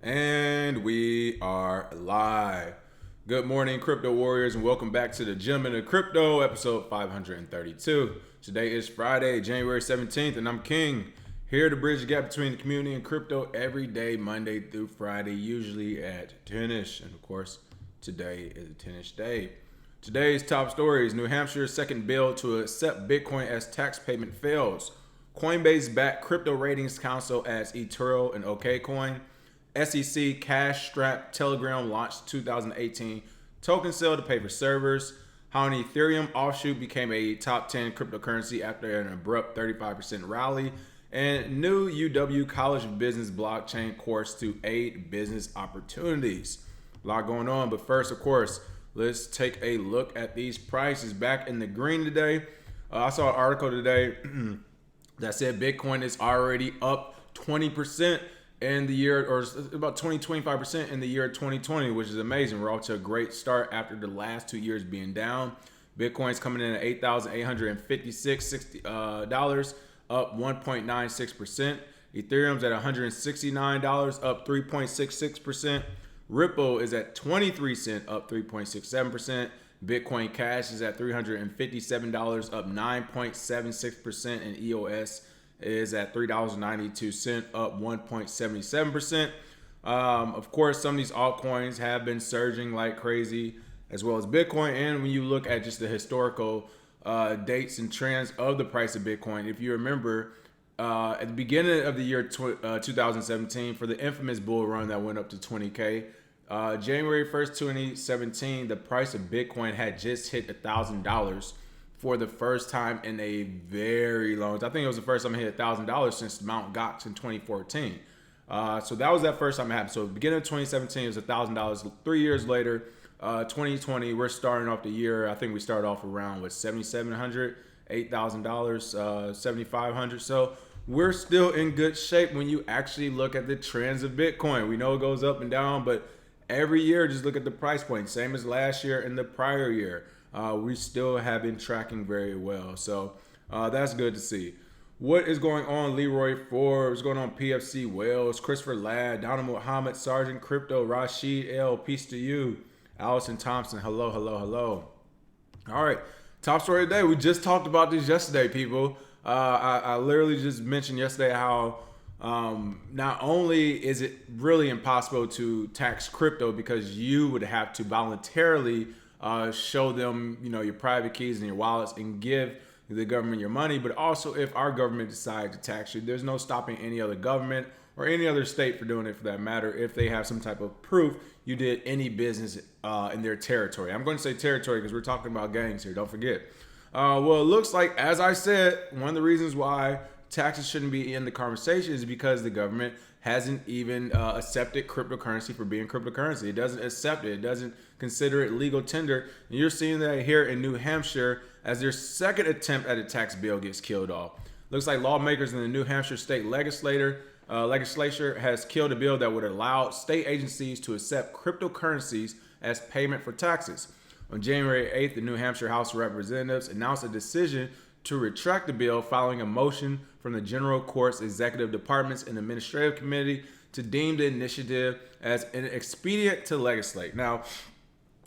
And we are live. Good morning, crypto warriors, and welcome back to the Gentleman of Crypto, episode 532. Today is Friday, January 17th, and I'm King, here to bridge the gap between the community and crypto every day, Monday through Friday, usually at 10ish. And of course, today is a 10ish day. Today's top stories: New Hampshire's second bill to accept Bitcoin as tax payment fails. Coinbase-backed crypto ratings council adds Ethereum and OKCoin. SEC cash-strapped Telegram launched 2018 token sale to pay for servers. How an Ethereum offshoot became a top 10 cryptocurrency after an abrupt 35% rally. And new UW College of Business blockchain course to aid business opportunities. A lot going on, but first, of course, let's take a look at these prices. Back in the green today. I saw an article today that said Bitcoin is already up 20% in the year, or about 25% in the year 2020, which is amazing. We're off to a great start after the last 2 years being down. Bitcoin's coming in at $8,856 up 1.96%. Ethereum's at $169, up 3.66%. Ripple is at 23 cents, up 3.67%. Bitcoin Cash is at $357, up 9.76%, and EOS is at $3.92, up 1.77%. Of course, some of these altcoins have been surging like crazy, as well as Bitcoin. And when you look at just the historical dates and trends of the price of Bitcoin, if you remember, at the beginning of the year 2017, for the infamous bull run that went up to 20K, January 1st, 2017, the price of Bitcoin had just hit $1,000 for the first time in a very long time. I think it was the first time it hit $1,000 since Mt. Gox in 2014. So that was that first time it happened. So beginning of 2017, it was $1,000. 3 years later, 2020, we're starting off the year. I think we started off around with $7,700, $8,000, $7,500. So we're still in good shape when you actually look at the trends of Bitcoin. We know it goes up and down, but every year, just look at the price point. Same as last year and the prior year. We still have been tracking very well. So that's good to see. What is going on, Leroy Forbes? What's going on, PFC Wells, Christopher Ladd, Donald Muhammad, Sergeant Crypto, Rashid L, peace to you. Allison Thompson, hello, hello, hello. All right, top story today. We just talked about this yesterday, people. I literally just mentioned yesterday how not only is it really impossible to tax crypto because you would have to voluntarily show them, your private keys and your wallets and give the government your money, but also if our government decides to tax you, there's no stopping any other government or any other state for doing it, for that matter, if they have some type of proof you did any business in their territory. I'm going to say territory because we're talking about gangs here, don't forget. Well, it looks like, as I said, one of the reasons why taxes shouldn't be in the conversation is because the government hasn't even accepted cryptocurrency for being cryptocurrency. It doesn't accept it. It doesn't consider it legal tender. And you're seeing that here in New Hampshire as their second attempt at a tax bill gets killed off. Looks like lawmakers in the New Hampshire state legislature has killed a bill that would allow state agencies to accept cryptocurrencies as payment for taxes. On January 8th, the New Hampshire House of Representatives announced a decision to retract the bill following a motion from the General Court's Executive Departments and Administrative Committee to deem the initiative as an expedient to legislate. Now,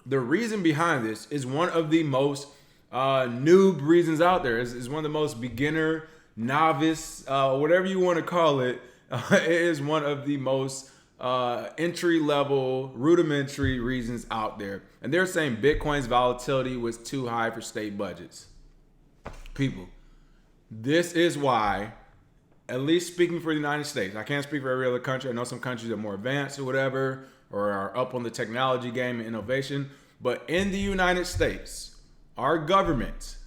the reason behind this is one of the most noob reasons out there. Is one of the most beginner, novice, whatever you want to call it. It is one of the most entry-level, rudimentary reasons out there. And they're saying Bitcoin's volatility was too high for state budgets. People, this is why, at least speaking for the United States, I can't speak for every other country. I know some countries are more advanced or whatever, or are up on the technology game and innovation. But in the United States, our government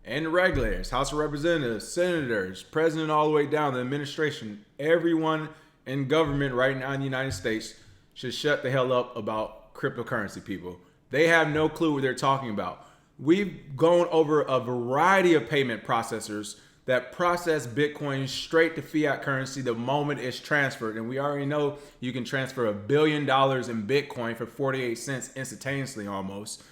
and regulators, House of Representatives, senators, president, all the way down, the administration, everyone in government right now in the United States should shut the hell up about cryptocurrency, people. They have no clue what they're talking about. We've gone over a variety of payment processors that process Bitcoin straight to fiat currency the moment it's transferred. And we already know you can transfer $1 billion in Bitcoin for 48 cents instantaneously almost.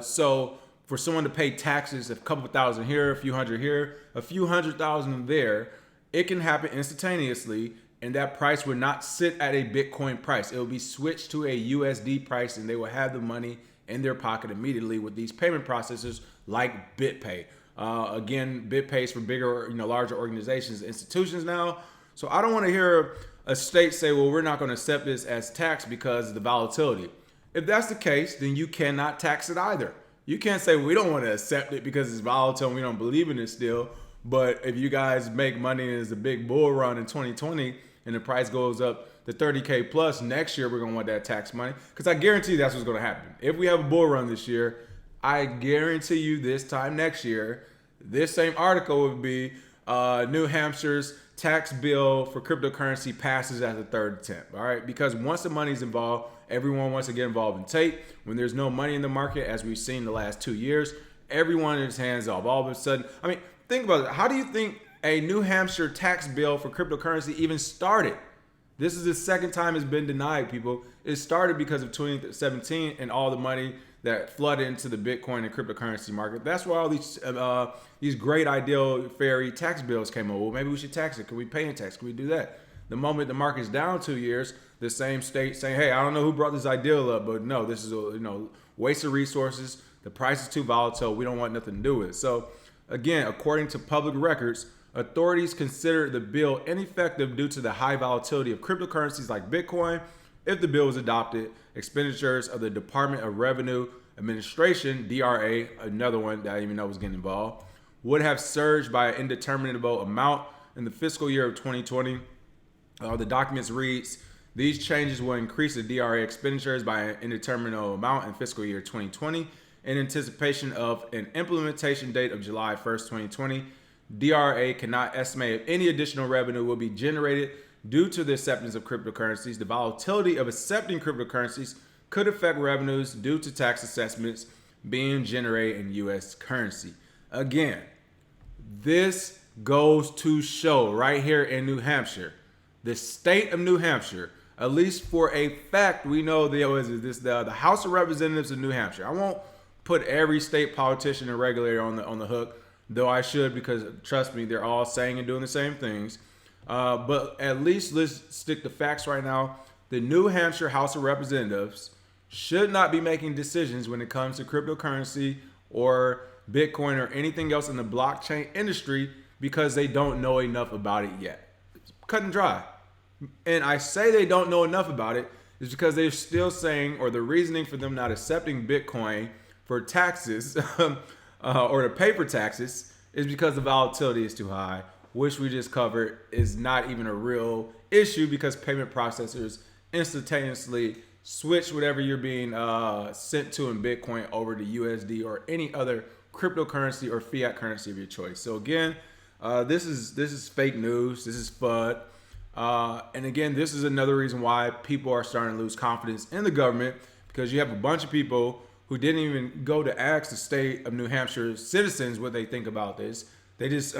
So for someone to pay taxes, a couple thousand here, a few hundred here, a few 100,000 there, it can happen instantaneously. and that price would not sit at a Bitcoin price. It will be switched to a USD price, and they will have the money in their pocket immediately with these payment processors like BitPay. Again, BitPay is for bigger, larger organizations, institutions now. So I don't want to hear a state say, well, we're not going to accept this as tax because of the volatility. If that's the case, then you cannot tax it either. You can't say we don't want to accept it because it's volatile and we don't believe in it still. But if you guys make money and it's a big bull run in 2020 and the price goes up to 30K plus next year, we're going to want that tax money. Because I guarantee that's what's going to happen. If we have a bull run this year, I guarantee you this time next year, this same article would be New Hampshire's tax bill for cryptocurrency passes as a third attempt. All right. Because once the money's involved, everyone wants to get involved in tape. When there's no money in the market, as we've seen the last 2 years, everyone is hands off. All of a sudden, I mean, think about it. How do you think a New Hampshire tax bill for cryptocurrency even started? This is the second time it's been denied, people. It started because of 2017 and all the money that flooded into the Bitcoin and cryptocurrency market. That's why all these great ideal fairy tax bills came over. Well, maybe we should tax it. Can we pay in tax? Can we do that? The moment the market's down 2 years, the same state saying, hey, I don't know who brought this ideal up, but no, this is a waste of resources. The price is too volatile. We don't want nothing to do with it. So again, according to public records, authorities consider the bill ineffective due to the high volatility of cryptocurrencies like Bitcoin. If the bill was adopted, expenditures of the Department of Revenue Administration, DRA, another one that I didn't even know was getting involved, would have surged by an indeterminable amount in the fiscal year of 2020. The documents reads, these changes will increase the DRA expenditures by an indeterminate amount in fiscal year 2020 in anticipation of an implementation date of July 1st, 2020. DRA cannot estimate if any additional revenue will be generated due to the acceptance of cryptocurrencies. The volatility of accepting cryptocurrencies could affect revenues due to tax assessments being generated in U.S. currency. Again, this goes to show right here in New Hampshire, the state of New Hampshire, at least for a fact, we know the House of Representatives of New Hampshire. I won't put every state politician and regulator on the hook, though I should, because trust me, they're all saying and doing the same things. But at least let's stick to facts right now. The New Hampshire House of Representatives should not be making decisions when it comes to cryptocurrency or Bitcoin or anything else in the blockchain industry because they don't know enough about it yet. It's cut and dry. And I say they don't know enough about it is because they're still saying, or the reasoning for them not accepting Bitcoin for taxes or to pay for taxes is because the volatility is too high, which we just covered is not even a real issue because payment processors instantaneously switch whatever you're being sent to in Bitcoin over to USD or any other cryptocurrency or fiat currency of your choice. So again, this is fake news. This is FUD. And again, this is another reason why people are starting to lose confidence in the government because you have a bunch of people who didn't even go to ask the state of New Hampshire citizens what they think about this. They just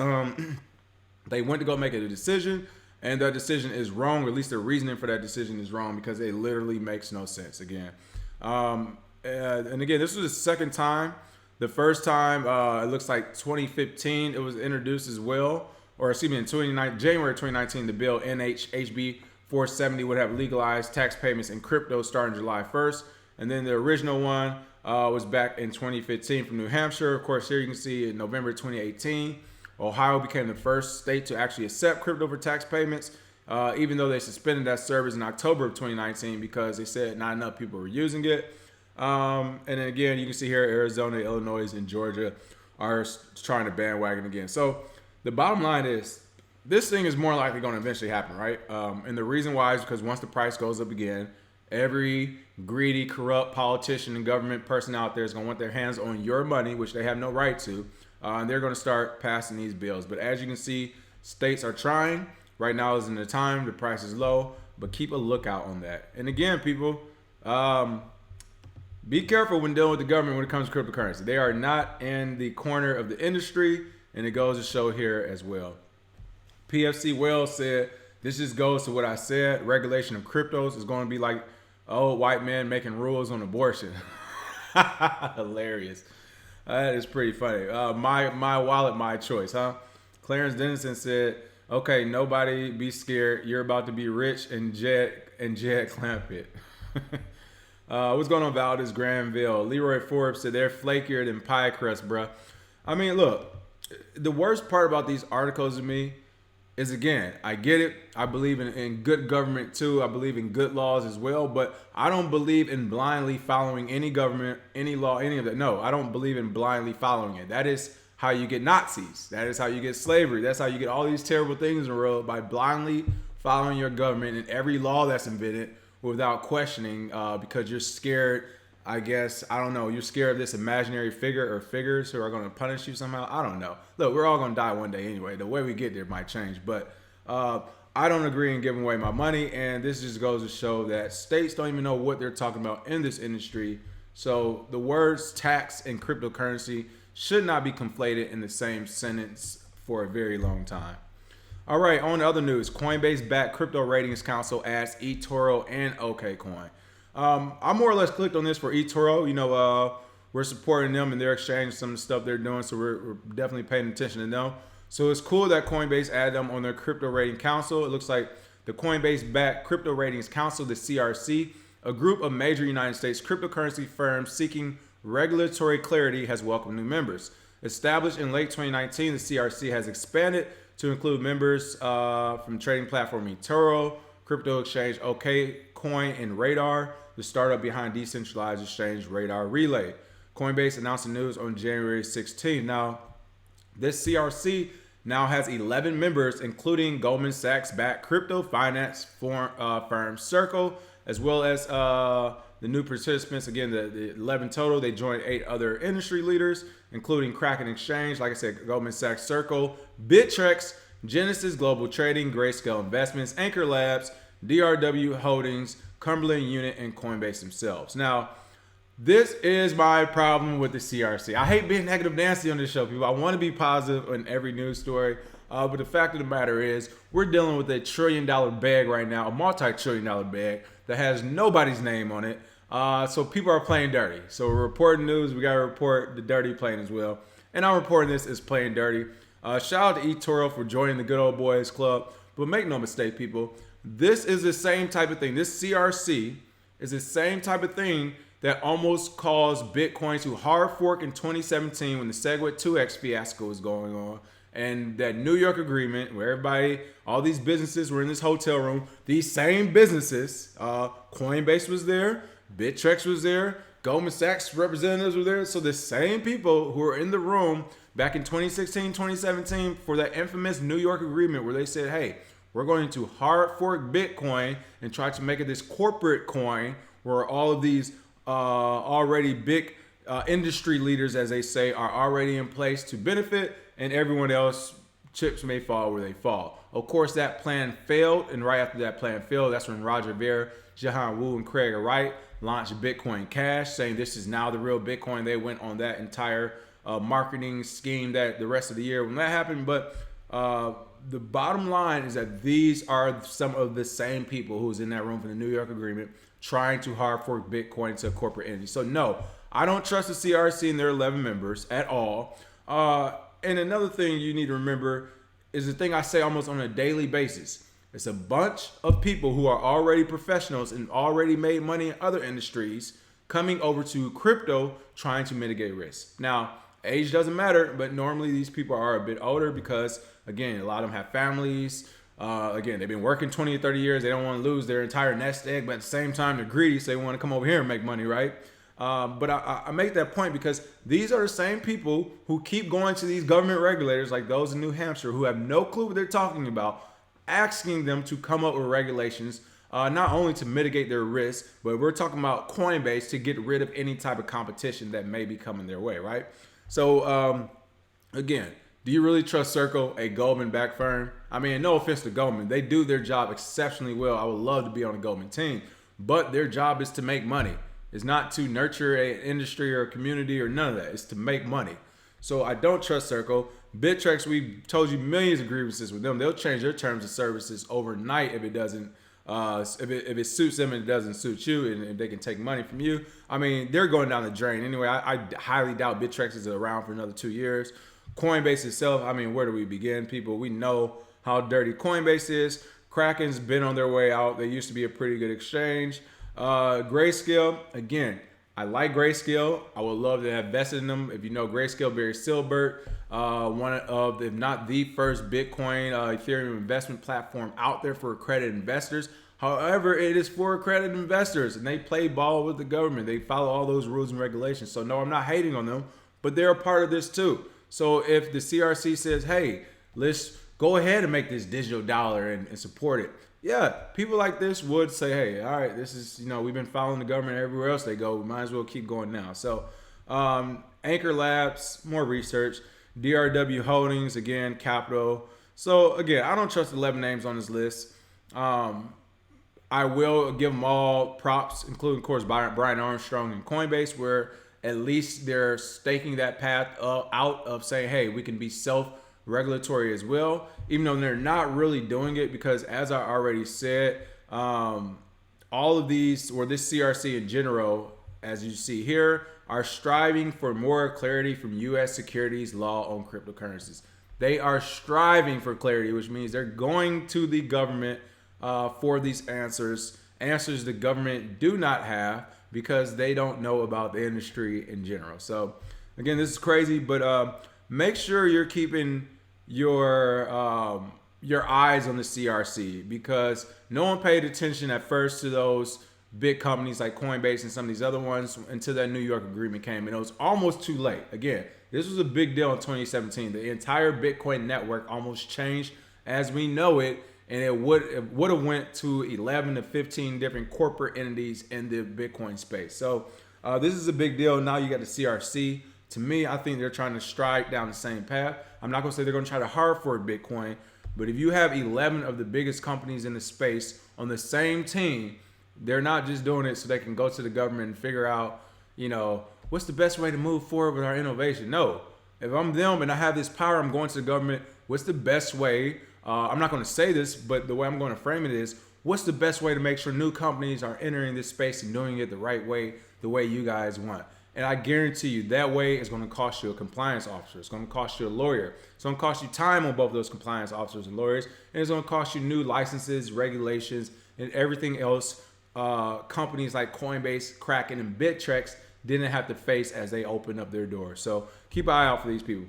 they went to go make a decision, and that decision is wrong, or at least the reasoning for that decision is wrong because it literally makes no sense again. And again, this was the second time. The first time, it looks like 2015, it was introduced as well. Or excuse me, in January 2019, the bill HB 470 would have legalized tax payments in crypto starting July 1st. And then the original one was back in 2015 from New Hampshire. Of course, here you can see in November 2018, Ohio became the first state to actually accept crypto for tax payments, even though they suspended that service in October of 2019 because they said not enough people were using it. And then again, you can see here Arizona, Illinois, and Georgia are trying to bandwagon again. So the bottom line is this thing is more likely going to eventually happen, right? And the reason why is because once the price goes up again, every greedy, corrupt politician and government person out there is going to want their hands on your money, which they have no right to. And they're going to start passing these bills. But as you can see, states are trying. Right now isn't the time. The price is low. But keep a lookout on that. And again, people, be careful when dealing with the government when it comes to cryptocurrency. They are not in the corner of the industry. And it goes to show here as well. PFC Wells said, this just goes to what I said. Regulation of cryptos is going to be like old white men making rules on abortion. Hilarious. That is pretty funny. My wallet, my choice, huh? Clarence Dennison said, Okay, nobody be scared. You're about to be rich and Jed clamp it. What's going on, Valdez Granville? Leroy Forbes said they're flakier than pie crust, bruh. I mean, look, the worst part about these articles to me is, again, I get it. I believe in good government too. I believe in good laws as well, but I don't believe in blindly following any government, any law, any of that. No, I don't believe in blindly following it. That is how you get Nazis. That is how you get slavery. That's how you get all these terrible things in the world, by blindly following your government and every law that's invented without questioning, because you're scared. I guess, I don't know, you're scared of this imaginary figure or figures who are going to punish you somehow. I don't know. Look, we're all going to die one day anyway. The way we get there might change, but I don't agree in giving away my money, and this just goes to show that states don't even know what they're talking about in this industry. So the words tax and cryptocurrency should not be conflated in the same sentence for a very long time. All right, on to other news. Coinbase-backed crypto ratings council adds eToro and OKCoin. I more or less clicked on this for eToro. You know, we're supporting them and their exchange, some of the stuff they're doing, so we're definitely paying attention to them. So it's cool that Coinbase added them on their crypto rating council. It looks like the Coinbase-backed crypto ratings council, the CRC, a group of major United States cryptocurrency firms seeking regulatory clarity, has welcomed new members. Established in late 2019, the CRC has expanded to include members from trading platform eToro, crypto exchange OKCoin, and Radar, the startup behind decentralized exchange Radar Relay. Coinbase announced the news on January 16th. Now, this CRC now has 11 members, including Goldman Sachs-backed crypto finance firm Circle, as well as the new participants. Again, the 11 total. They joined 8 other industry leaders, including Kraken Exchange, like I said, Goldman Sachs, Circle, Bittrex, Genesis Global Trading, Grayscale Investments, Anchor Labs, DRW Holdings, Cumberland Unit, and Coinbase themselves. Now, this is my problem with the CRC. I hate being negative Nancy on this show, people. I want to be positive on every news story. But the fact of the matter is, we're dealing with a $1 trillion bag right now, a multi-$1 trillion bag that has nobody's name on it. So people are playing dirty. So we're reporting news. We got to report the dirty playing as well. And I'm reporting this as playing dirty. Shout out to eToro for joining the good old boys club. But make no mistake, people, this is the same type of thing. This CRC is the same type of thing that almost caused Bitcoin to hard fork in 2017 when the SegWit 2x fiasco was going on. And that New York agreement where everybody, all these businesses were in this hotel room. These same businesses, Coinbase was there, Bittrex was there, Goldman Sachs representatives were there. So the same people who were in the room back in 2016, 2017 for that infamous New York agreement where they said, hey, we're going to hard fork Bitcoin and try to make it this corporate coin where all of these already big industry leaders, as they say, are already in place to benefit, and everyone else, chips may fall where they fall. Of course, that plan failed, and right after that plan failed, that's when Roger Ver, Jahan Wu, and Craig Wright launched Bitcoin Cash, saying this is now the real Bitcoin. They went on that entire marketing scheme that the rest of the year when that happened. But the bottom line is that these are some of the same people who was in that room for the New York agreement trying to hard fork Bitcoin to a corporate entity. So no, I don't trust the CRC and their 11 members at all. And another thing you need to remember is the thing I say almost on a daily basis. It's a bunch of people who are already professionals and already made money in other industries coming over to crypto trying to mitigate risk. Now, age doesn't matter, but normally these people are a bit older because, again, a lot of them have families. Again, they've been working 20 or 30 years. They don't want to lose their entire nest egg, but at the same time, they're greedy, so they want to come over here and make money, right? But I make that point because these are the same people who keep going to these government regulators like those in New Hampshire who have no clue what they're talking about, asking them to come up with regulations, not only to mitigate their risk, but we're talking about Coinbase to get rid of any type of competition that may be coming their way, right? So, again, do you really trust Circle, a Goldman-backed firm? I mean, no offense to Goldman. They do their job exceptionally well. I would love to be on a Goldman team, but their job is to make money. It's not to nurture an industry or a community or none of that. It's to make money. So I don't trust Circle. Bittrex, we've told you millions of grievances with them. They'll change their terms of services overnight if it doesn't, if it suits them and it doesn't suit you, and if they can take money from you. I mean, they're going down the drain. Anyway, I highly doubt Bittrex is around for another 2 years. Coinbase itself, I mean, where do we begin, people? We know how dirty Coinbase is. Kraken's been on their way out. They used to be a pretty good exchange. Grayscale, again, I like Grayscale. I would love to have invested in them. If you know Grayscale, Barry Silbert, one of, if not the first Bitcoin, Ethereum investment platform out there for accredited investors. However, it is for accredited investors, and they play ball with the government. They follow all those rules and regulations. So no, I'm not hating on them, but they're a part of this too. So if the CRC says, hey, let's go ahead and make this digital dollar and support it. Yeah, people like this would say, hey, all right, this is, we've been following the government everywhere else they go. We might as well keep going now. So Anchor Labs, more research. DRW Holdings, again, capital. So again, I don't trust 11 names on this list. I will give them all props, including, of course, Brian Armstrong and Coinbase, where at least they're staking that path out of saying, hey, we can be self-regulatory as well, even though they're not really doing it because, as I already said, all of these, or this CRC in general, as you see here, are striving for more clarity from U.S. securities law on cryptocurrencies. They are striving for clarity, which means they're going to the government for these answers the government do not have because they don't know about the industry in general. So again, this is crazy, but make sure you're keeping your eyes on the CRC because no one paid attention at first to those big companies like Coinbase and some of these other ones until that New York agreement came, and it was almost too late. Again, this was a big deal in 2017. The entire Bitcoin network almost changed as we know it, and it would have went to 11 to 15 different corporate entities in the Bitcoin space. So this is a big deal. Now you got the CRC. To me, I think they're trying to stride down the same path. I'm not going to say they're going to try to hard fork Bitcoin, but if you have 11 of the biggest companies in the space on the same team, they're not just doing it so they can go to the government and figure out, what's the best way to move forward with our innovation. No, if I'm them and I have this power, I'm going to the government. What's the best way? I'm not going to say this, but the way I'm going to frame it is, what's the best way to make sure new companies are entering this space and doing it the right way, the way you guys want? And I guarantee you that way is going to cost you a compliance officer. It's going to cost you a lawyer. It's going to cost you time on both of those compliance officers and lawyers. And it's going to cost you new licenses, regulations, and everything else companies like Coinbase, Kraken, and Bittrex didn't have to face as they opened up their doors. So keep an eye out for these people.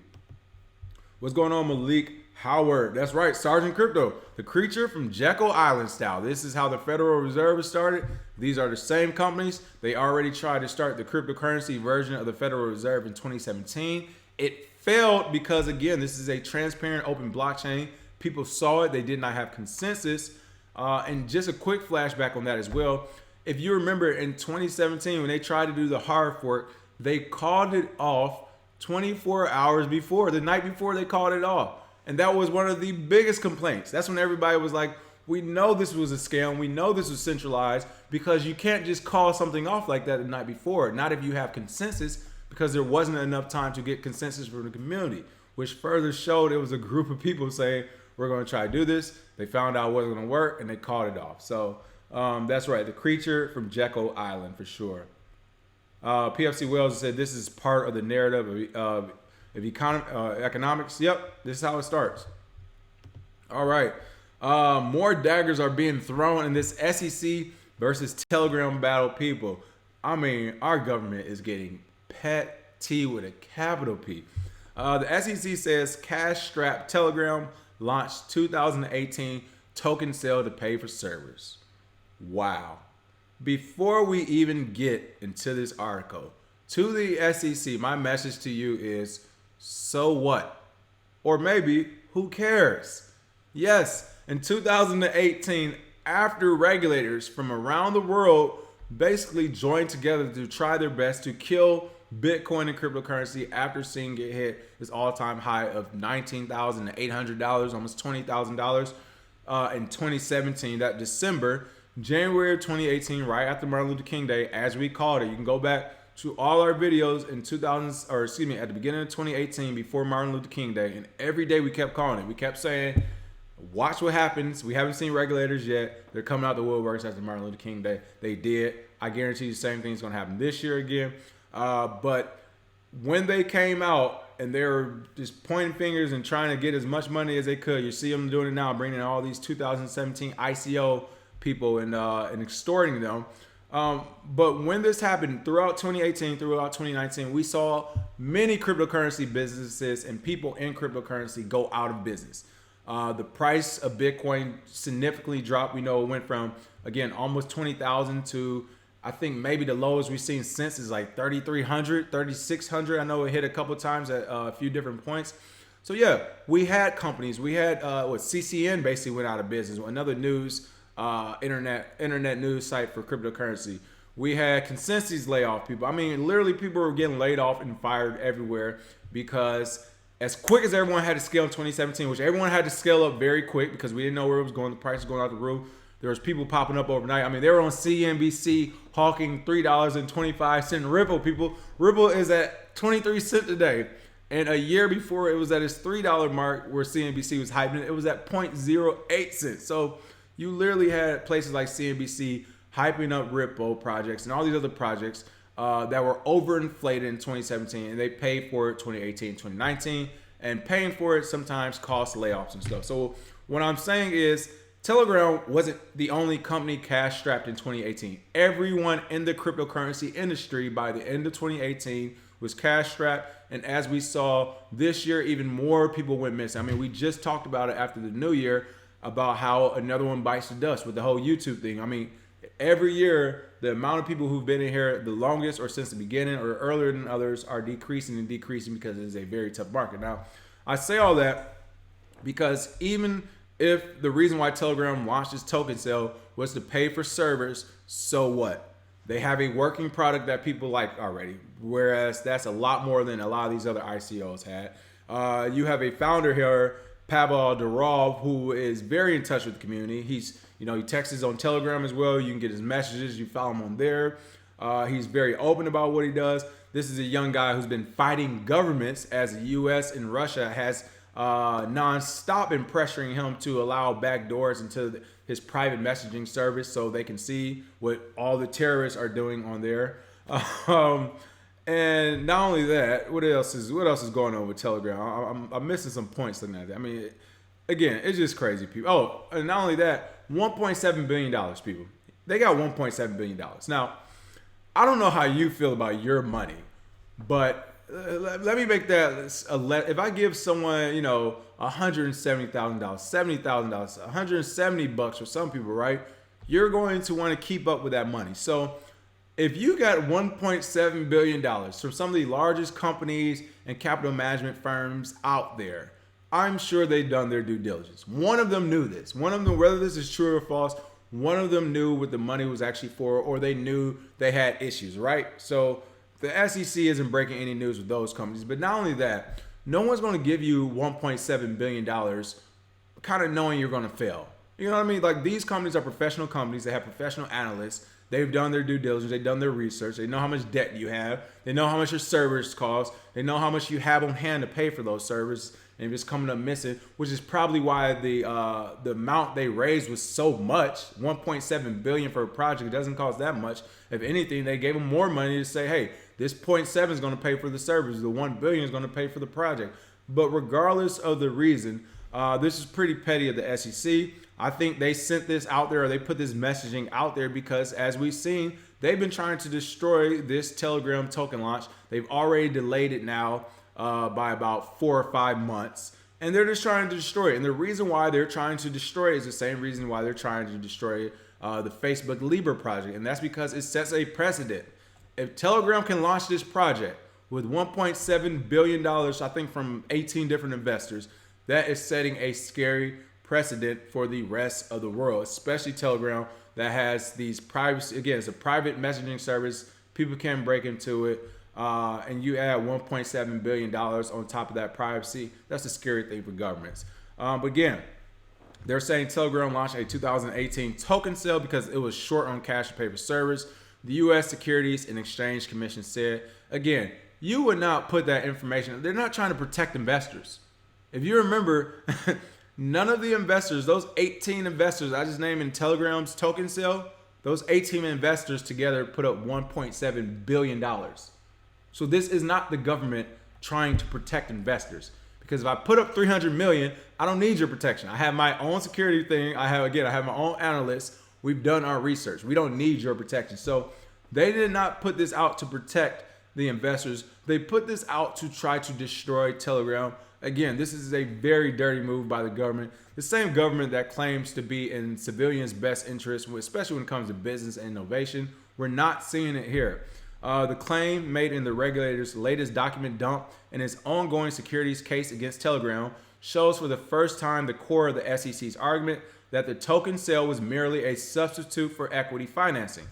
What's going on, Malik Howard? That's right, Sergeant Crypto, the creature from Jekyll Island style. This is how the Federal Reserve is started. These are the same companies. They already tried to start the cryptocurrency version of the Federal Reserve in 2017. It failed because, again, this is a transparent, open blockchain. People saw it. They did not have consensus. And just a quick flashback on that as well. If you remember in 2017, when they tried to do the hard fork, they called it off 24 hours before, the night before they called it off. And that was one of the biggest complaints. That's when everybody was like, we know this was a scam. We know this was centralized because you can't just call something off like that the night before. Not if you have consensus, because there wasn't enough time to get consensus from the community, which further showed it was a group of people saying, we're going to try to do this. They found out it wasn't going to work and they called it off. So that's right. The creature from Jekyll Island for sure. PFC Wells said this is part of the narrative of economics. Yep, this is how it starts. All right. More daggers are being thrown in this SEC versus Telegram battle, people. I mean, our government is getting petty with a capital P. The SEC says cash-strapped Telegram launched 2018 token sale to pay for servers. Wow. Before we even get into this article, to the SEC, my message to you is, so what? Or maybe, who cares? Yes, in 2018, after regulators from around the world basically joined together to try their best to kill Bitcoin and cryptocurrency after seeing it hit its all-time high of $19,800, almost $20,000 in 2017, that December, January of 2018, right after Martin Luther King Day, as we called it. You can go back to all our videos in at the beginning of 2018 before Martin Luther King Day, and every day we kept calling it. We kept saying, watch what happens. We haven't seen regulators yet. They're coming out the woodworks after Martin Luther King Day. They did. I guarantee you the same thing's going to happen this year again. But when they came out and they were just pointing fingers and trying to get as much money as they could. You see them doing it now, bringing in all these 2017 ICO people and extorting them. But when this happened throughout 2018, throughout 2019, we saw many cryptocurrency businesses and people in cryptocurrency go out of business. The price of Bitcoin significantly dropped. We know it went from, again, almost 20,000 to, I think maybe the lowest we've seen since is like 3,300, 3,600. I know it hit a couple times at a few different points. So yeah, we had companies. We had CCN basically went out of business. Another news internet news site for cryptocurrency. We had Consensus lay off people. I mean, literally people were getting laid off and fired everywhere because as quick as everyone had to scale in 2017, which everyone had to scale up very quick because we didn't know where it was going. The price was going out the roof. There was people popping up overnight. I mean, they were on CNBC hawking $3.25 Ripple, people. Ripple is at 23 cents today. And a year before it was at its $3 mark where CNBC was hyping it, it was at 0.08 cents. So you literally had places like CNBC hyping up Ripple projects and all these other projects that were overinflated in 2017. And they paid for it 2018, 2019. And paying for it sometimes costs layoffs and stuff. So what I'm saying is, Telegram wasn't the only company cash strapped in 2018. Everyone in the cryptocurrency industry by the end of 2018 was cash strapped. And as we saw this year, even more people went missing. I mean, we just talked about it after the new year about how another one bites the dust with the whole YouTube thing. I mean, every year, the amount of people who've been in here the longest or since the beginning or earlier than others are decreasing and decreasing because it is a very tough market. Now, I say all that because even if the reason why Telegram launched its token sale was to pay for servers, so what? They have a working product that people like already, whereas that's a lot more than a lot of these other ICOs had. You have a founder here, Pavel Durov, who is very in touch with the community. He texts on Telegram as well. You can get his messages. You follow him on there. He's very open about what he does. This is a young guy who's been fighting governments as the U.S. and Russia has non-stop been pressuring him to allow backdoors into his private messaging service so they can see what all the terrorists are doing on there. And not only that, what else is going on with Telegram? I'm missing some points looking at that. I mean, again, it's just crazy, people. Oh, and not only that, $1.7 billion, people. They got $1.7 billion. Now, I don't know how you feel about your money, but let me make that if I give someone, $170,000, $70,000, $170 for some people, right? You're going to want to keep up with that money. So if you got $1.7 billion from some of the largest companies and capital management firms out there, I'm sure they've done their due diligence. One of them knew this. One of them, whether this is true or false, one of them knew what the money was actually for, or they knew they had issues, right? So the SEC isn't breaking any news with those companies. But not only that, no one's going to give you $1.7 billion kind of knowing you're going to fail. You know what I mean? Like, these companies are professional companies. They have professional analysts. They've done their due diligence. They've done their research. They know how much debt you have. They know how much your servers cost. They know how much you have on hand to pay for those servers. And if it's coming up missing, which is probably why the amount they raised was so much, $1.7 billion for a project. It doesn't cost that much. If anything, they gave them more money to say, hey, this 0.7 is going to pay for the servers. The 1 billion is going to pay for the project. But regardless of the reason, this is pretty petty of the SEC. I think they sent this out there, or they put this messaging out there because, as we've seen, they've been trying to destroy this Telegram token launch. They've already delayed it now by about 4 or 5 months, and they're just trying to destroy it. And the reason why they're trying to destroy it is the same reason why they're trying to destroy the Facebook Libra project, and that's because it sets a precedent. If Telegram can launch this project with $1.7 billion, I think from 18 different investors, that is setting a scary precedent for the rest of the world, especially Telegram that has these privacy. Again, it's a private messaging service. People can break into it. And you add $1.7 billion on top of that privacy. That's a scary thing for governments. But again, they're saying Telegram launched a 2018 token sale because it was short on cash and paper servers. The U.S. Securities and Exchange Commission said, again, you would not put that information. They're not trying to protect investors. If you remember, none of the investors, those 18 investors I just named in Telegram's token sale, those 18 investors together put up $1.7 billion. So this is not the government trying to protect investors. Because if I put up 300 million, I don't need your protection. I have my own security thing. I have my own analysts. We've done our research. We don't need your protection. So they did not put this out to protect the investors. They put this out to try to destroy Telegram. Again, this is a very dirty move by the government. The same government that claims to be in civilians' best interest, especially when it comes to business and innovation. We're not seeing it here. The claim made in the regulator's latest document dump and its ongoing securities case against Telegram shows for the first time the core of the SEC's argument that the token sale was merely a substitute for equity financing.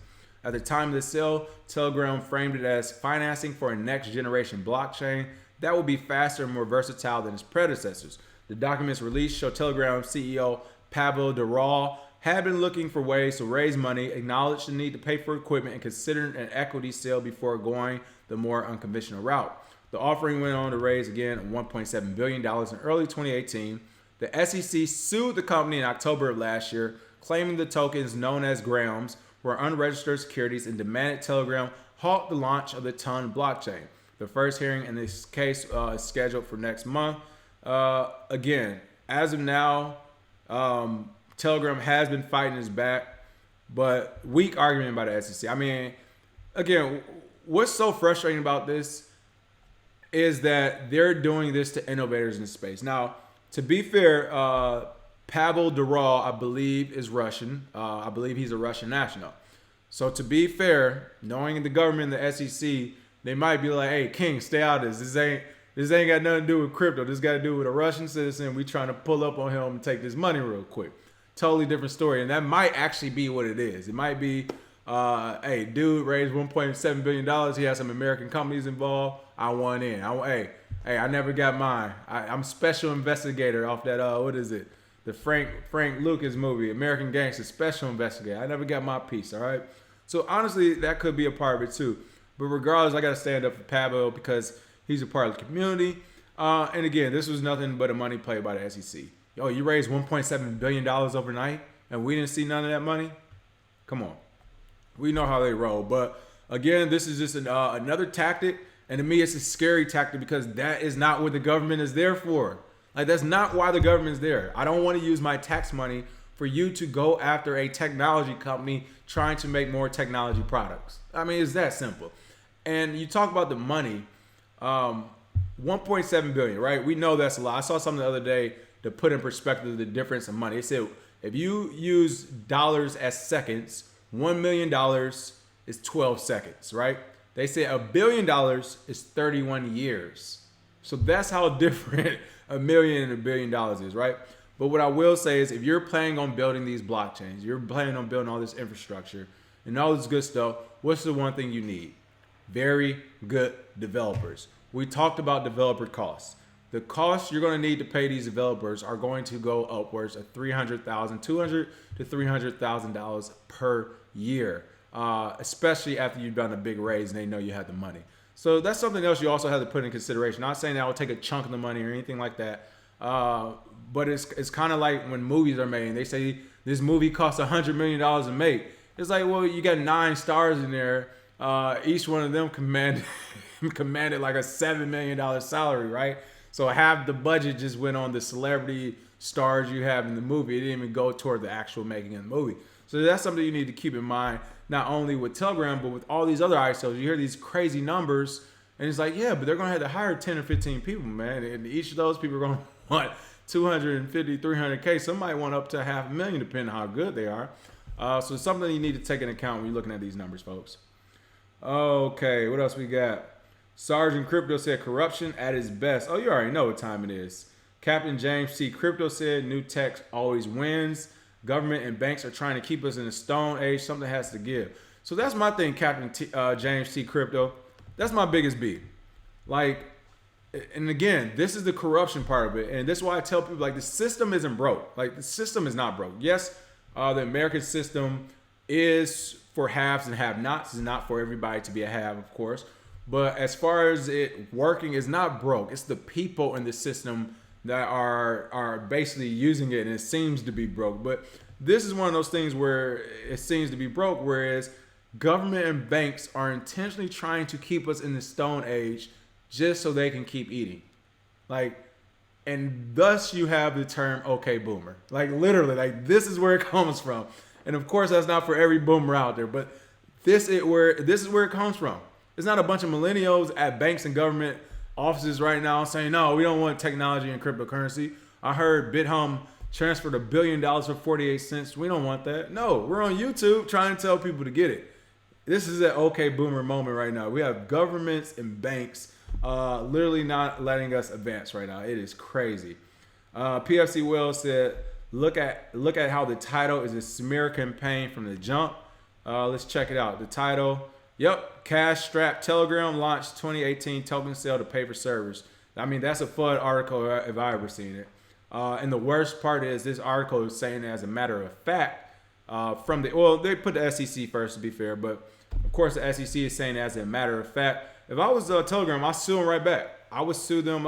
At the time of the sale, Telegram framed it as financing for a next generation blockchain that will be faster and more versatile than its predecessors. The documents released show Telegram CEO Pavel Durov had been looking for ways to raise money, acknowledged the need to pay for equipment, and considered an equity sale before going the more unconventional route. The offering went on to raise again $1.7 billion in early 2018. The SEC sued the company in October of last year, claiming the tokens known as grams were unregistered securities and demanded Telegram halt the launch of the Ton blockchain. The first hearing in this case is scheduled for next month. Again, as of now, Telegram has been fighting his back, but weak argument by the SEC. I mean, again, what's so frustrating about this is that they're doing this to innovators in space. Now, to be fair, Pavel Durov, I believe, is Russian. I believe he's a Russian national. So to be fair, knowing the government and the SEC, they might be like, hey, King, stay out of this. This ain't got nothing to do with crypto. This got to do with a Russian citizen. We trying to pull up on him and take this money real quick. Totally different story. And that might actually be what it is. It might be, hey, dude raised $1.7 billion. He has some American companies involved. I want in. Hey, I never got mine. I'm special investigator off that, what is it? The Frank Lucas movie, American Gangster, special investigator. I never got my piece, all right? So honestly, that could be a part of it too. But regardless, I got to stand up for Pavel because he's a part of the community. And again, this was nothing but a money play by the SEC. Yo, you raised $1.7 billion overnight and we didn't see none of that money? Come on. We know how they roll. But again, this is just another tactic. And to me, it's a scary tactic because that is not what the government is there for. Like, that's not why the government is there. I don't want to use my tax money for you to go after a technology company trying to make more technology products. I mean, it's that simple. And you talk about the money, 1.7 billion, right? We know that's a lot. I saw something the other day to put in perspective the difference in money. It said if you use dollars as seconds, $1 million is 12 seconds, right? They say $1 billion is 31 years. So that's how different $1 million and $1 billion is, right? But what I will say is if you're planning on building these blockchains, you're planning on building all this infrastructure and all this good stuff, what's the one thing you need? Very good developers. We talked about developer costs. The costs you're going to need to pay these developers are going to go upwards of $200,000 to $300,000 per year, especially after you've done a big raise and they know you have the money. So that's something else you also have to put in consideration. Not saying that I would take a chunk of the money or anything like that, but it's kind of like when movies are made and they say this movie costs $100 million to make. It's like, well, you got 9 stars in there. Each one of them commanded like a $7 million salary, right? So half the budget just went on the celebrity stars you have in the movie. It didn't even go toward the actual making of the movie. So that's something you need to keep in mind, not only with Telegram, but with all these other ISOs. You hear these crazy numbers, and it's like, yeah, but they're going to have to hire 10 or 15 people, man. And each of those people are going to want 250, 300K. Some might want up to $500,000, depending on how good they are. So it's something you need to take into account when you're looking at these numbers, folks. Okay, what else we got? Sergeant Crypto said corruption at its best. Oh, you already know what time it is. Captain James C. Crypto said new tech always wins. Government and banks are trying to keep us in the stone age. Something has to give. So that's my thing, Captain James C. Crypto. That's my biggest beef. Like, and again, this is the corruption part of it. And this is why I tell people, like, the system isn't broke. Like, the system is not broke. Yes, the American system is for haves and have-nots. It's not for everybody to be a have, of course. But as far as it working, it's not broke. It's the people in the system that are basically using it, and it seems to be broke. But this is one of those things where it seems to be broke, whereas Government and banks are intentionally trying to keep us in the Stone Age just so they can keep eating. Like, and thus you have the term "okay boomer." Like literally, like this is where it comes from. And of course, that's not for every boomer out there, but this is where it comes from. It's not a bunch of millennials at banks and government offices right now saying, "No, we don't want technology and cryptocurrency." I heard BitHum transferred $1 billion for 48 cents. We don't want that. No, we're on YouTube trying to tell people to get it. This is an okay boomer moment right now. We have governments and banks literally not letting us advance right now. It is crazy. PFC Will said, look at how the title is a smear campaign from the jump. Let's check it out. The title, yep, cash strap Telegram launched 2018 token sale to pay for servers. I mean, that's a fun article if I ever seen it. And the worst part is this article is saying as a matter of fact they put the SEC first to be fair, but of course the SEC is saying as a matter of fact. If I was Telegram, I'd sue them right back. I would sue them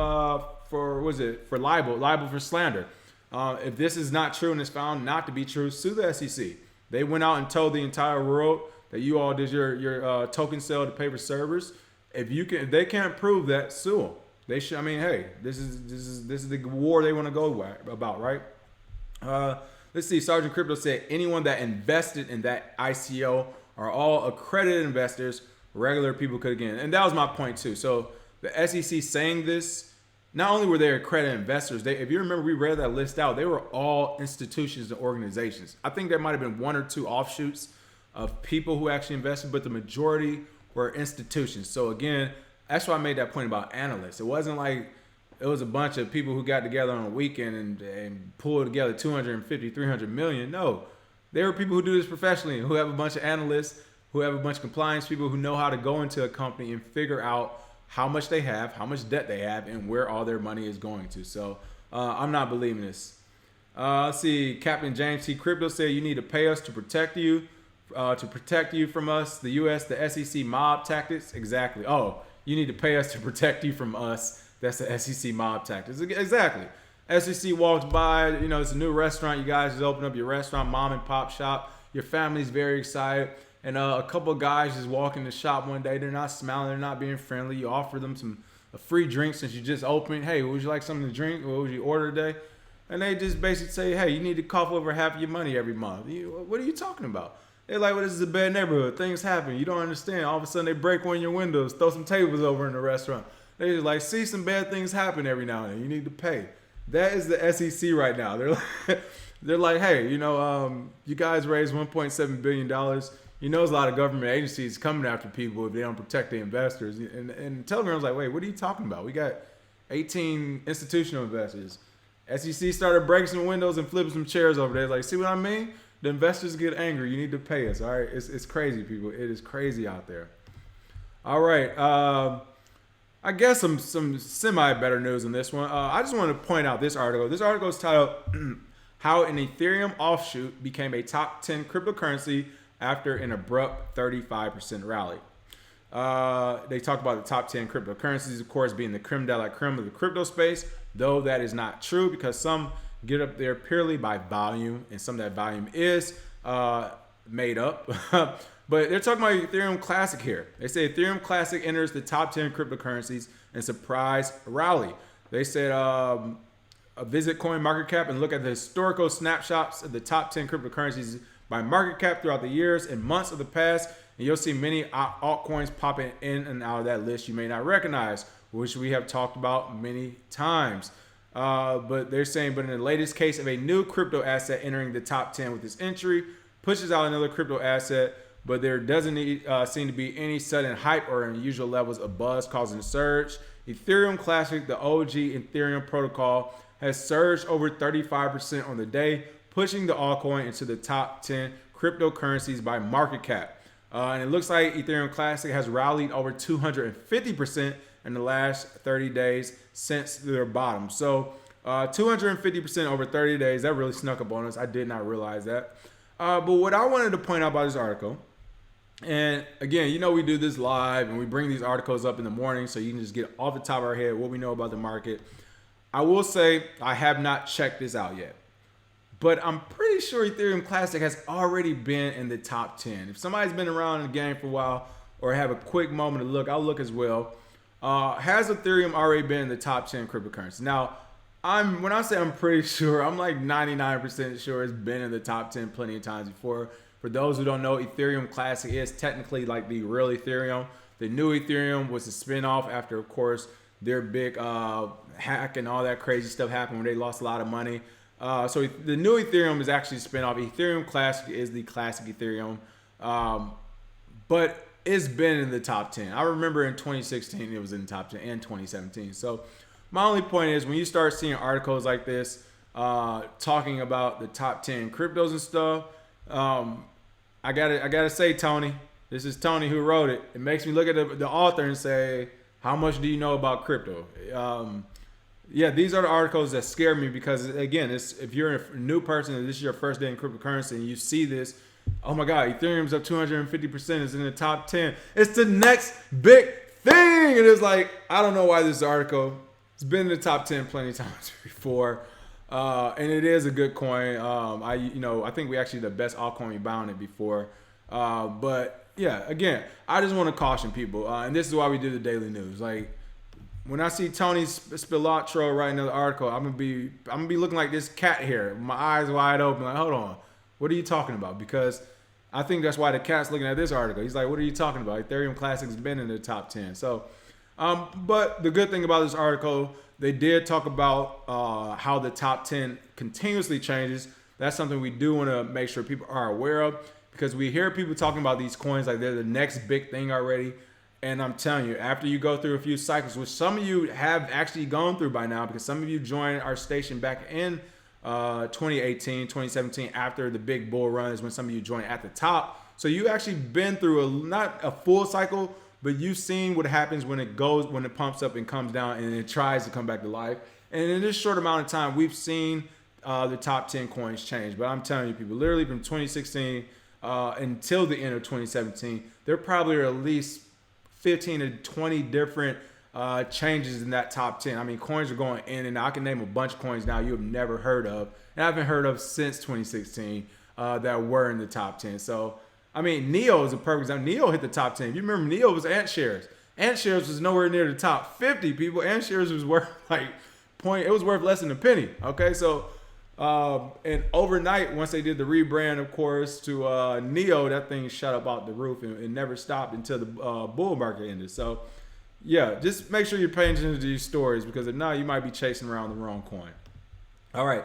for libel for slander. If this is not true and it's found not to be true, sue the SEC. They went out and told the entire world that you all did your token sale to pay for servers. If they can't prove that, sue them. They should. I mean, hey, this is the war they want to go about, right? Let's see. Sergeant Crypto said anyone that invested in that ICO are all accredited investors. Regular people could again, and that was my point too. So the SEC saying this, not only were they accredited investors, if you remember, we read that list out. They were all institutions and organizations. I think there might have been one or two offshoots of people who actually invested, but the majority were institutions. So again, that's why I made that point about analysts. It wasn't like it was a bunch of people who got together on a weekend and pulled together 250, 300 million. No, there were people who do this professionally, who have a bunch of analysts, who have a bunch of compliance people who know how to go into a company and figure out how much they have, how much debt they have, and where all their money is going to. So I'm not believing this. Let's see. Captain James T. Crypto said you need to pay us to protect you from us. The U.S., the SEC mob tactics. Exactly. Oh, you need to pay us to protect you from us. That's the SEC mob tactics. Exactly. SEC walks by, it's a new restaurant. You guys just open up your restaurant, mom and pop shop. Your family's very excited. And a couple of guys just walk in the shop one day. They're not smiling. They're not being friendly. You offer them a free drink since you just opened. Hey, would you like something to drink? What would you order today? And they just basically say, hey, you need to cough over half your money every month. What are you talking about? They're like, well, this is a bad neighborhood. Things happen. You don't understand. All of a sudden, they break one of your windows, throw some tables over in the restaurant. They just like, see, some bad things happen every now and then. You need to pay. That is the SEC right now. They're like, hey, you guys raised $1.7 billion. There's a lot of government agencies coming after people if they don't protect the investors. And Telegram's like, wait, what are you talking about? We got 18 institutional investors. SEC started breaking some windows and flipping some chairs over there. Like, see what I mean? The investors get angry. You need to pay us. All right. It's crazy, people. It is crazy out there. All right. I guess some semi better news on this one. I just want to point out this article. This article is titled "How an Ethereum Offshoot Became a Top 10 Cryptocurrency After an Abrupt 35% Rally." They talk about the top 10 cryptocurrencies, of course, being the creme de la creme of the crypto space, though that is not true because some get up there purely by volume, and some of that volume is made up. But they're talking about Ethereum Classic here. They say Ethereum Classic enters the top 10 cryptocurrencies in surprise rally. They said visit CoinMarketCap and look at the historical snapshots of the top 10 cryptocurrencies by market cap throughout the years and months of the past, and you'll see many altcoins popping in and out of that list you may not recognize, which we have talked about many times. But they're saying, but in the latest case of a new crypto asset entering the top 10 with this entry, pushes out another crypto asset, but there doesn't seem to be any sudden hype or unusual levels of buzz causing a surge. Ethereum Classic, the OG Ethereum protocol, has surged over 35% on the day, pushing the altcoin into the top 10 cryptocurrencies by market cap. And it looks like Ethereum Classic has rallied over 250% in the last 30 days since their bottom. So 250% over 30 days, that really snuck up on us. I did not realize that. But what I wanted to point out about this article, and again, we do this live and we bring these articles up in the morning so you can just get off the top of our head what we know about the market. I will say I have not checked this out yet. but I'm pretty sure Ethereum Classic has already been in the top 10. If somebody's been around in the game for a while or have a quick moment to look, I'll look as well. Has Ethereum already been in the top 10 cryptocurrencies? Now, when I say I'm pretty sure, I'm like 99% sure it's been in the top 10 plenty of times before. For those who don't know, Ethereum Classic is technically like the real Ethereum. The new Ethereum was a spin-off after, of course, their big hack and all that crazy stuff happened when they lost a lot of money. So the new Ethereum is actually a spin-off. Ethereum Classic is the classic Ethereum. But it's been in the top 10. I remember in 2016 it was in the top 10 and 2017. So my only point is when you start seeing articles like this talking about the top 10 cryptos and stuff, I gotta say, Tony, this is Tony who wrote it. It makes me look at the author and say, how much do you know about crypto? Yeah, these are the articles that scare me because, again, if you're a new person and this is your first day in cryptocurrency and you see this, oh my God, Ethereum's up 250%, it's in the top 10. It's the next big thing. And it's like, I don't know why this article, it's been in the top 10 plenty of times before. And it is a good coin. I think we actually the best altcoin we bound it before. But yeah, again, I just want to caution people. And this is why we do the daily news. Like, when I see Tony Spilotro write another article, I'm gonna be looking like this cat here, my eyes wide open, like, hold on, what are you talking about? Because I think that's why the cat's looking at this article. He's like, what are you talking about? Ethereum Classic's been in the top 10. So, but the good thing about this article, they did talk about how the top 10 continuously changes. That's something we do want to make sure people are aware of because we hear people talking about these coins like they're the next big thing already. And I'm telling you, after you go through a few cycles, which some of you have actually gone through by now, because some of you joined our station back in 2018, 2017, after the big bull run is when some of you joined at the top. So you actually been through not a full cycle, but you've seen what happens when it pumps up and comes down and it tries to come back to life. And in this short amount of time, we've seen the top 10 coins change. But I'm telling you, people, literally from 2016 until the end of 2017, there probably are at least 15 to 20 different changes in that top 10. I mean, coins are going in and out. I can name a bunch of coins now you have never heard of, and I haven't heard of since 2016 that were in the top 10. So, I mean, Neo is a perfect example. Neo hit the top 10. You remember Neo was Ant Shares. Ant Shares was nowhere near the top 50, people. Ant Shares was worth it was worth less than a penny. Okay, so and overnight, once they did the rebrand, of course, to Neo, that thing shot up out the roof and it never stopped until the bull market ended. So, yeah, just make sure you're paying attention to these stories because if not, you might be chasing around the wrong coin. All right.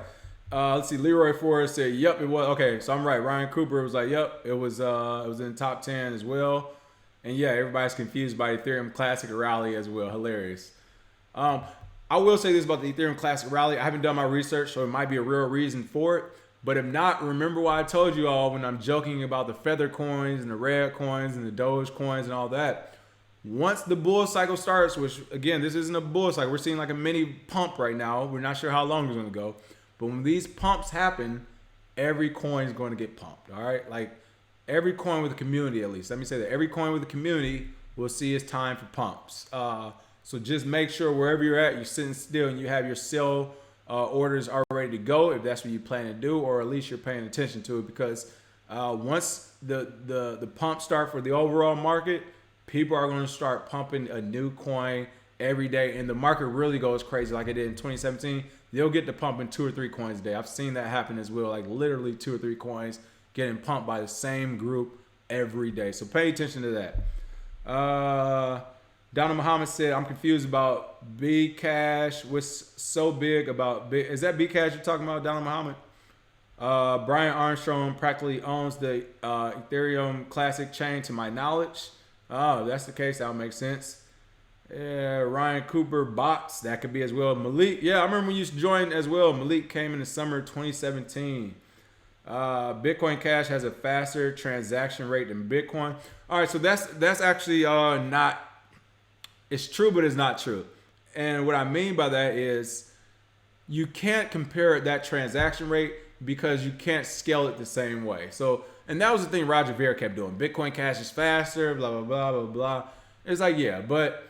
Let's see. Leroy Forrest said, "Yep, it was." Okay, so I'm right. Ryan Cooper was like, "Yep, it was in the top 10 as well." And yeah, everybody's confused by Ethereum Classic rally as well. Hilarious. I will say this about the Ethereum Classic rally. I haven't done my research, so it might be a real reason for it. But if not, remember what I told you all when I'm joking about the feather coins and the red coins and the Doge coins and all that. Once the bull cycle starts, which again, this isn't a bull cycle. We're seeing like a mini pump right now. We're not sure how long it's going to go. But when these pumps happen, every coin is going to get pumped. All right? Like every coin with a community, at least. Let me say that. Every coin with a community will see it's time for pumps. So just make sure wherever you're at, you're sitting still and you have your sell orders are ready to go if that's what you plan to do, or at least you're paying attention to it because once the pump start for the overall market, people are going to start pumping a new coin every day, and the market really goes crazy like it did in 2017. They'll get to pumping 2 or 3 coins a day. I've seen that happen as well, like literally 2 or 3 coins getting pumped by the same group every day. So pay attention to that. Donald Muhammad said, "I'm confused about Bcash. What's so big about is that Bcash you're talking about, Donald Muhammad?" Brian Armstrong practically owns the Ethereum Classic chain, to my knowledge. Oh, if that's the case, that would make sense. Ryan Cooper bots, that could be as well. Malik, yeah, I remember when you joined as well. Malik came in the summer of 2017. Bitcoin Cash has a faster transaction rate than Bitcoin. All right, so that's actually not. It's true, but it's not true. And what I mean by that is you can't compare that transaction rate because you can't scale it the same way. So, and that was the thing Roger Ver kept doing. Bitcoin Cash is faster, blah, blah, blah, blah, blah. It's like, yeah, but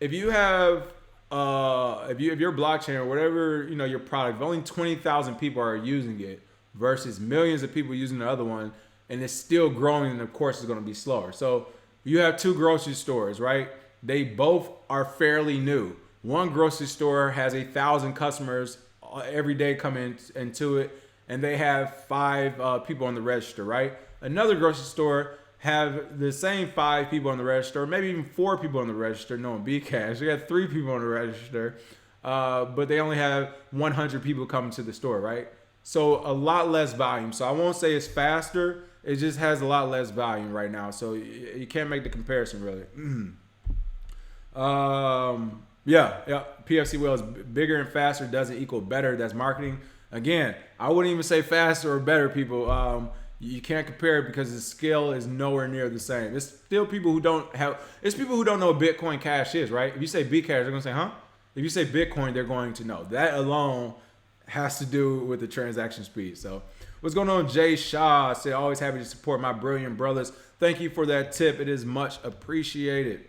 if you have, if your blockchain or whatever, your product, if only 20,000 people are using it, versus millions of people using the other one, and it's still growing, and of course it's going to be slower. So you have two grocery stores, right? They both are fairly new. One grocery store has 1,000 customers every day coming into it, and they have 5 people on the register, right? Another grocery store have the same 5 people on the register, maybe even 4 people on the register, knowing Bcash. They got 3 people on the register, but they only have 100 people coming to the store, right? So a lot less volume. So I won't say it's faster. It just has a lot less volume right now. So you can't make the comparison, really. Yeah. PFC Wells, bigger and faster doesn't equal better. That's marketing. Again, I wouldn't even say faster or better, people. You can't compare it because the scale is nowhere near the same. It's still people who don't have. It's people who don't know what Bitcoin Cash is, right? If you say Bcash, they're gonna say, huh? If you say Bitcoin, they're going to know. That alone has to do with the transaction speed. So what's going on? Jay Shaw said, always happy to support my brilliant brothers. Thank you for that tip. It is much appreciated.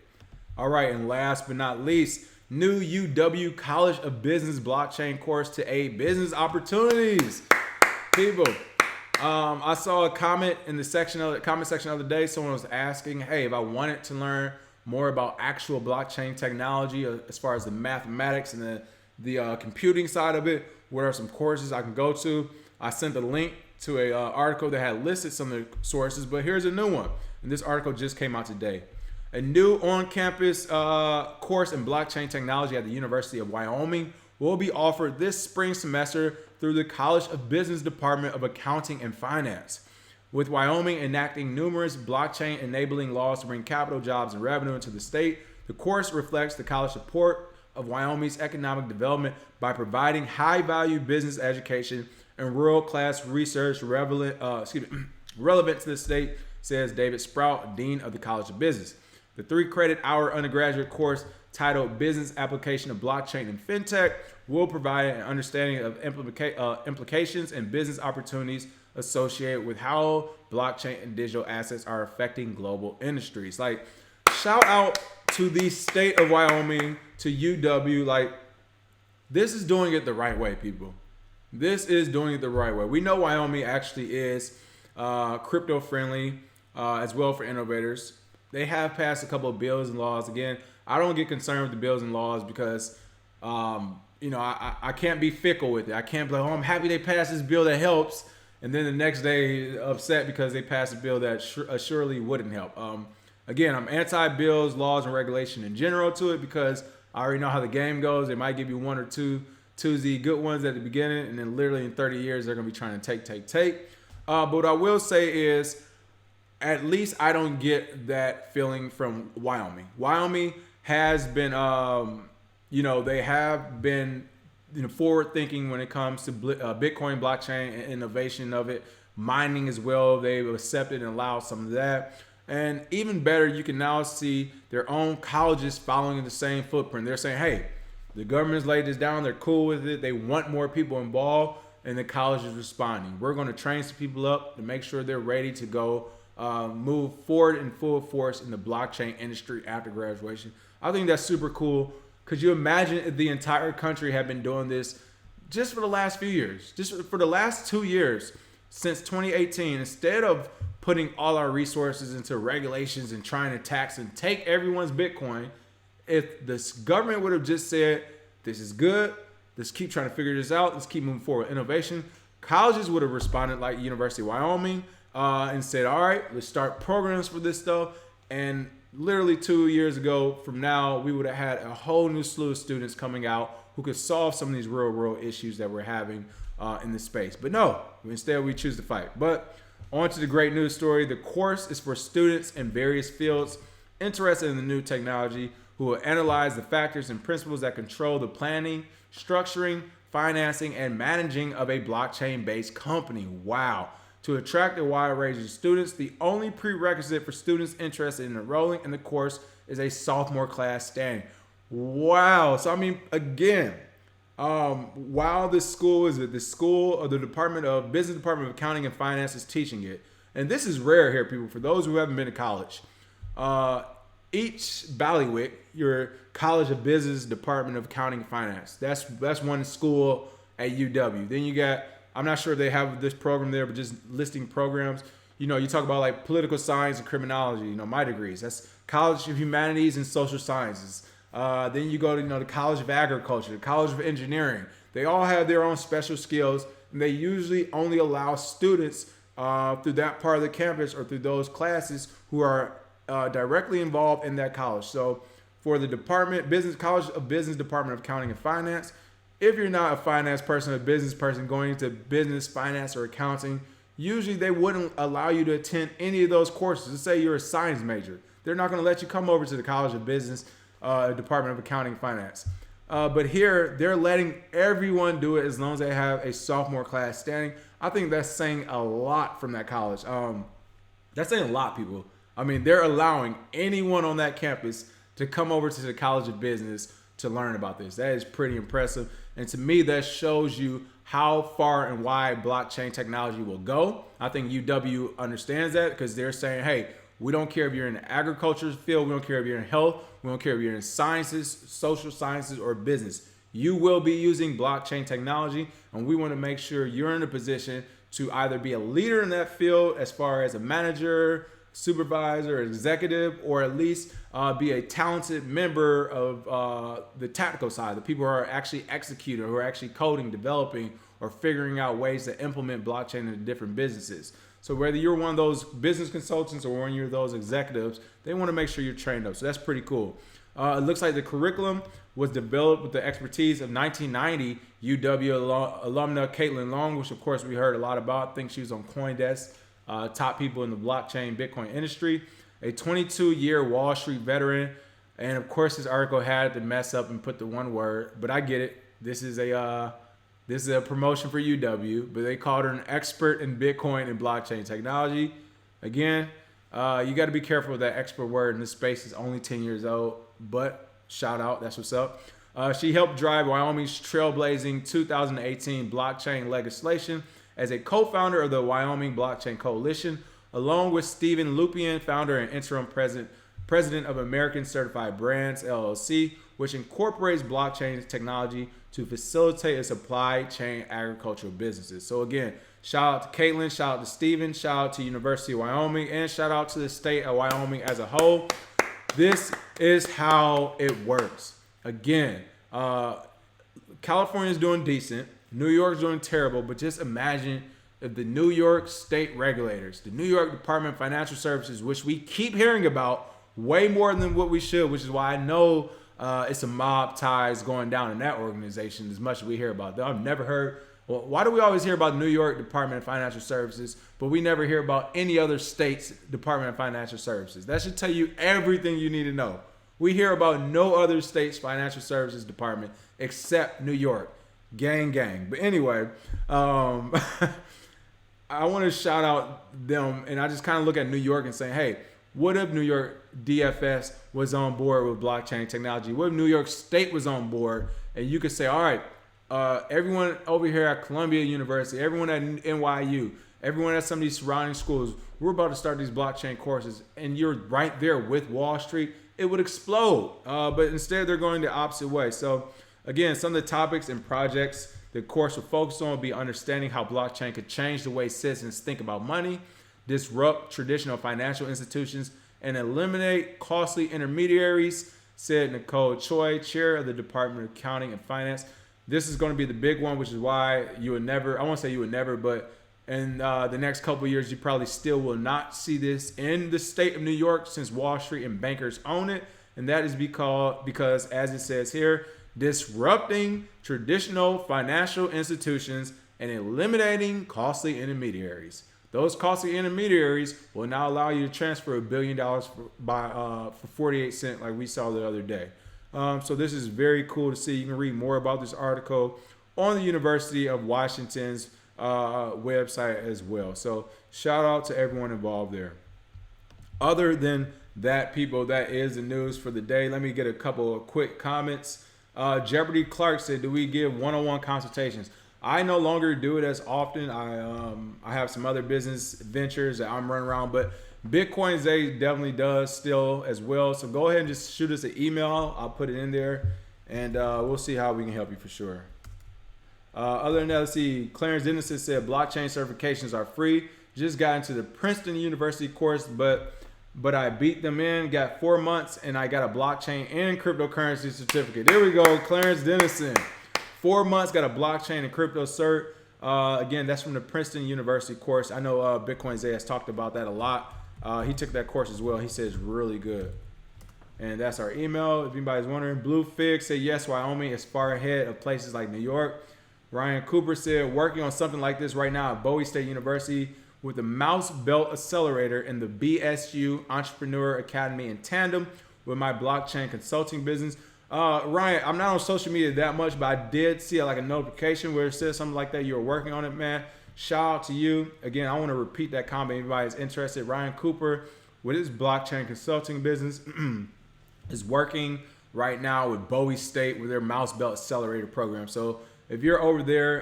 All right, and last but not least, new UW College of Business blockchain course to aid business opportunities. People, I saw a comment in the comment section the other day. Someone was asking, hey, if I wanted to learn more about actual blockchain technology, as far as the mathematics and the computing side of it, what are some courses I can go to? I sent a link to a article that had listed some of the sources, but here's a new one. And this article just came out today. A new on-campus course in blockchain technology at the University of Wyoming will be offered this spring semester through the College of Business Department of Accounting and Finance. With Wyoming enacting numerous blockchain-enabling laws to bring capital, jobs, and revenue into the state, the course reflects the college's support of Wyoming's economic development by providing high-value business education and world-class research relevant to the state, says David Sprout, Dean of the College of Business. The 3-credit-hour undergraduate course titled Business Application of Blockchain and Fintech will provide an understanding of implications and business opportunities associated with how blockchain and digital assets are affecting global industries. Like, shout out to the state of Wyoming, to UW. Like, this is doing it the right way, people. This is doing it the right way. We know Wyoming actually is crypto friendly as well for innovators. They have passed a couple of bills and laws. Again, I don't get concerned with the bills and laws because, I can't be fickle with it. I can't be like, oh, I'm happy they passed this bill that helps, and then the next day upset because they passed a bill that surely wouldn't help. Again, I'm anti-bills, laws, and regulation in general to it because I already know how the game goes. They might give you 1 or 2 good ones at the beginning, and then literally in 30 years, they're going to be trying to take. But what I will say is, at least I don't get that feeling from Wyoming. Wyoming has been, they have been forward thinking when it comes to Bitcoin blockchain and innovation of it, mining as well. They've accepted and allowed some of that. And even better, you can now see their own colleges following the same footprint. They're saying, hey, the government's laid this down. They're cool with it. They want more people involved, and the college is responding. We're going to train some people up to make sure they're ready to go move forward in full force in the blockchain industry after graduation. I think that's super cool. Could you imagine if the entire country had been doing this just for the last few years, just for the last 2 years since 2018, instead of putting all our resources into regulations and trying to tax and take everyone's Bitcoin, if this government would have just said, this is good, let's keep trying to figure this out, let's keep moving forward with innovation, colleges would have responded like University of Wyoming and said, all right, let's start programs for this stuff. And literally 2 years ago from now, we would have had a whole new slew of students coming out who could solve some of these real world issues that we're having in this space. But no, instead we choose to fight. But on to the great news story. The course is for students in various fields interested in the new technology who will analyze the factors and principles that control the planning, structuring, financing, and managing of a blockchain-based company. Wow. To attract a wide range of students, the only prerequisite for students interested in enrolling in the course is a sophomore class standing. Wow. So, I mean, again, while this school is the school of the Business Department of Accounting and Finance is teaching it, and this is rare here, people, for those who haven't been to college, each bailiwick, your College of Business Department of Accounting and Finance, that's one school at UW. Then you got, I'm not sure they have this program there, but just listing programs. You talk about like political science and criminology. My degrees. That's College of Humanities and Social Sciences. Then you go to the College of Agriculture, the College of Engineering. They all have their own special skills, and they usually only allow students through that part of the campus or through those classes who are directly involved in that college. So for the College of Business Department of Accounting and Finance, if you're not a finance person, a business person going into business, finance, or accounting, usually they wouldn't allow you to attend any of those courses. Let's say you're a science major. They're not going to let you come over to the College of Business Department of Accounting and Finance. But here, they're letting everyone do it as long as they have a sophomore class standing. I think that's saying a lot from that college. That's saying a lot, people. I mean, they're allowing anyone on that campus to come over to the College of Business to learn about this. That is pretty impressive. And to me, that shows you how far and wide blockchain technology will go. I think UW understands that because they're saying, hey, we don't care if you're in the agriculture field. We don't care if you're in health. We don't care if you're in sciences, social sciences, or business. You will be using blockchain technology, and we want to make sure you're in a position to either be a leader in that field as far as a manager, supervisor, executive, or at least be a talented member of the tactical side, the people who are actually executing, who are actually coding, developing, or figuring out ways to implement blockchain into different businesses. So whether you're one of those business consultants or one of those executives, they want to make sure you're trained up. So that's pretty cool. It looks like the curriculum was developed with the expertise of 1990 UW alumna Caitlin Long, which of course we heard a lot about. I think she was on CoinDesk, top people in the blockchain Bitcoin industry, a 22-year Wall Street veteran. And of course this article had to mess up and put the one word, but I get it. This is a promotion for UW, but they called her an expert in Bitcoin and blockchain technology. Again, you got to be careful with that expert word in this space. Is only 10 years old, but shout out, that's what's up. She helped drive Wyoming's trailblazing 2018 blockchain legislation as a co-founder of the Wyoming Blockchain Coalition, along with Stephen Lupien, founder and interim president of American Certified Brands, LLC, which incorporates blockchain technology to facilitate a supply chain agricultural businesses. So again, shout out to Caitlin, shout out to Stephen, shout out to University of Wyoming, and shout out to the state of Wyoming as a whole. This is how it works. Again, California is doing decent. New York's doing terrible, but just imagine if the New York state regulators, the New York Department of Financial Services, which we keep hearing about way more than what we should, which is why I know it's some mob ties going down in that organization as much as we hear about that. I've never heard, well, why do we always hear about the New York Department of Financial Services, but we never hear about any other state's Department of Financial Services? That should tell you everything you need to know. We hear about no other state's financial services department except New York. Gang, gang. But anyway, I want to shout out them, and I just kind of look at New York and say, hey, what if New York DFS was on board with blockchain technology? What if New York State was on board? And you could say, all right, everyone over here at Columbia University, everyone at NYU, everyone at some of these surrounding schools, we're about to start these blockchain courses, and you're right there with Wall Street, it would explode. But instead, they're going the opposite way. So again, some of the topics and projects the course will focus on will be understanding how blockchain could change the way citizens think about money, disrupt traditional financial institutions, and eliminate costly intermediaries, said Nicole Choi, chair of the Department of Accounting and Finance. This is going to be the big one, which is why you would never, I won't say you would never, but in the next couple of years, you probably still will not see this in the state of New York since Wall Street and bankers own it. And that is because as it says here, disrupting traditional financial institutions and eliminating costly intermediaries. Those costly intermediaries will now allow you to transfer $1 billion for 48 cents like we saw the other day. So this is very cool to see. You can read more about this article on the University of Washington's website as well. So shout out to everyone involved there. Other than that, people, that is the news for the day. Let me get a couple of quick comments. Jeopardy Clark said, do we give one-on-one consultations? I no longer do it as often. I have some other business ventures that I'm running around, but Bitcoin Zay definitely does still as well. So go ahead and just shoot us an email. I'll put it in there, and we'll see how we can help you for sure. Other than that, let's see. Clarence Dennison said blockchain certifications are free. Just got into the Princeton University course, but I beat them in. Got 4 months, and I got a blockchain and cryptocurrency certificate. There we go, Clarence Dennison. 4 months, got a blockchain and crypto cert. Again, that's from the Princeton University course. I know Bitcoin Zay has talked about that a lot. He took that course as well. He says really good. And that's our email. If anybody's wondering, Blue Fig said yes, Wyoming is far ahead of places like New York. Ryan Cooper said working on something like this right now at Bowie State University with the Mouse Belt Accelerator and the BSU Entrepreneur Academy in tandem with my blockchain consulting business. Ryan, I'm not on social media that much, but I did see like a notification where it says something like that. You're working on it, man. Shout out to you. Again, I want to repeat that comment. If anybody's interested, Ryan Cooper with his blockchain consulting business is working right now with Bowie State with their Mouse Belt Accelerator program. So if you're over there,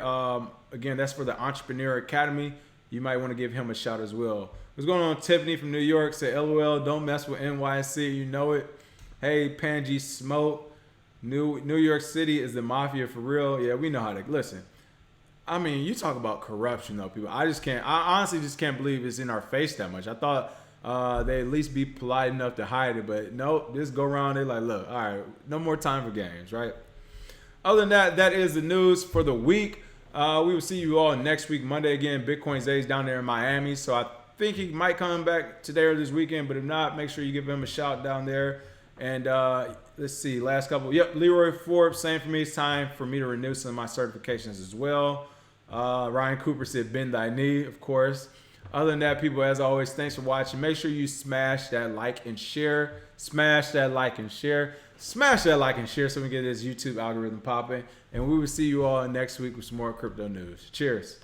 again, that's for the Entrepreneur Academy. You might want to give him a shout as well. What's going on? Tiffany from New York said, LOL, don't mess with NYC. You know it. Hey, Pangy Smoke. New York City is the mafia for real. Yeah, we know how to listen. I mean, you talk about corruption though, people. I honestly just can't believe it's in our face that much. I thought they at least be polite enough to hide it, but nope, this go around, they like, look, all right, no more time for games, right? Other than that, that is the news for the week. We will see you all next week, Monday again. Bitcoin Zay's down there in Miami, so I think he might come back today or this weekend, but if not, make sure you give him a shout down there. And let's see, last couple. Yep, Leroy Forbes, same for me. It's time for me to renew some of my certifications as well. Ryan Cooper said, bend thy knee, of course. Other than that, people, as always, thanks for watching. Make sure you smash that like and share. Smash that like and share. Smash that like and share so we can get this YouTube algorithm popping. And we will see you all next week with some more crypto news. Cheers.